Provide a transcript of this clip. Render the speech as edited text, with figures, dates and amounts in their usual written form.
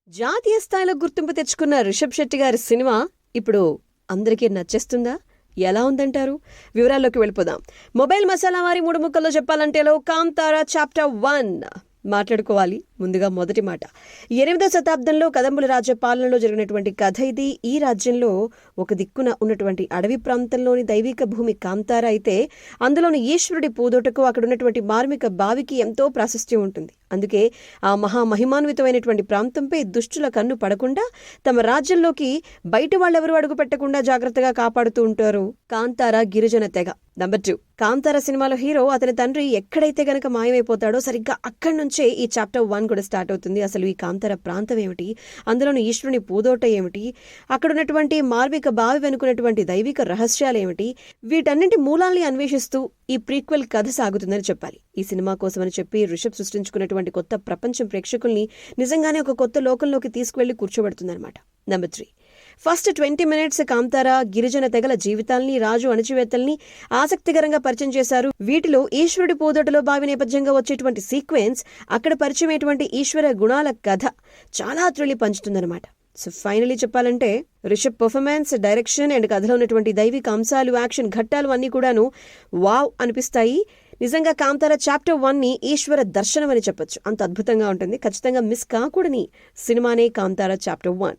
జాతీయ స్థాయిలో గుర్తింపు తెచ్చుకున్న రిషబ్ శెట్టి గారి సినిమా ఇప్పుడు అందరికీ నచ్చేస్తుందా? ఎలా ఉందంటారు? వివరాల్లోకి వెళ్ళిపోదాం. మొబైల్ మసాలా వారి 3 ముక్కల్లో చెప్పాలంటేలో కాంతారా చాప్టర్ 1 మాట్లాడుకోవాలి. ముందుగా మొదటి మాట, 8వ శతాబ్దంలో కదంబుల రాజ్య పాలనలో జరిగినటువంటి కథ ఇది. ఈ రాజ్యంలో ఒక దిక్కున ఉన్నటువంటి అడవి ప్రాంతంలోని దైవిక భూమి కాంతారా అయితే, అందులోని ఈశ్వరుడి పూదోటకు అక్కడ ఉన్నటువంటి మార్మిక బావికి ఎంతో ప్రాశస్త్యం ఉంటుంది. అందుకే ఆ మహిమాన్వితమైనటువంటి ప్రాంతంపై దుష్టుల కన్ను పడకుండా తమ రాజ్యంలోకి బయట వాళ్ళెవరూ అడుగు పెట్టకుండా జాగ్రత్తగా కాపాడుతూ ఉంటారు కాంతారా గిరిజన తెగ. నంబర్ 2, కాంతారా సినిమాలో హీరో అతని తండ్రి ఎక్కడైతే గనక మాయమైపోతాడో సరిగ్గా అక్కడి నుంచే ఈ చాప్టర్ 1 కూడా స్టార్ట్ అవుతుంది. అసలు ఈ కాంతారా ప్రాంతం ఏమిటి, అందులోని ఈశ్వరుని పూదోట ఏమిటి, అక్కడ ఉన్నటువంటి మార్మిక బావి వెనుకున్నటువంటి దైవిక రహస్యాలు ఏమిటి, వీటన్నింటి మూలాల్ని అన్వేషిస్తూ ఈ ప్రీక్వెల్ కథ సాగుతుందని చెప్పాలి. ఈ సినిమా కోసమని చెప్పి రిషబ్ సృష్టించుకున్నటువంటి కొత్త ప్రపంచం ప్రేక్షకుల్ని నిజంగానే ఒక కొత్త లోకంలోకి తీసుకువెళ్లి కూర్చోబెడుతుందన్నమాట. నంబర్ 3, ఫస్ట్ 20 minutes కాంతారా గిరిజన తెగల జీవితాల్ని, రాజు అణచివేతల్ని ఆసక్తికరంగా పరిచయం చేశారు. వీటిలో ఈశ్వరుడి పూదోటలో బావి నేపథ్యంగా వచ్చేటువంటి సీక్వెన్స్, అక్కడ పరిచయమైనటువంటి ఈశ్వర గుణాల కథ చాలా థ్రిల్ పంచుతుందన్నమాట. సో ఫైనలీ చెప్పాలంటే రిషబ్ పర్ఫార్మెన్స్, డైరెక్షన్ అండ్ కథలో ఉన్నటువంటి దైవిక అంశాలు, యాక్షన్ ఘట్టాలు అన్నీ కూడాను వావ్ అనిపిస్తాయి. నిజంగా కాంతారా చాప్టర్ 1ని ఈశ్వర దర్శనం అని చెప్పొచ్చు. అంత అద్భుతంగా ఉంటుంది. ఖచ్చితంగా మిస్ కాకూడని సినిమానే కాంతారా చాప్టర్ 1.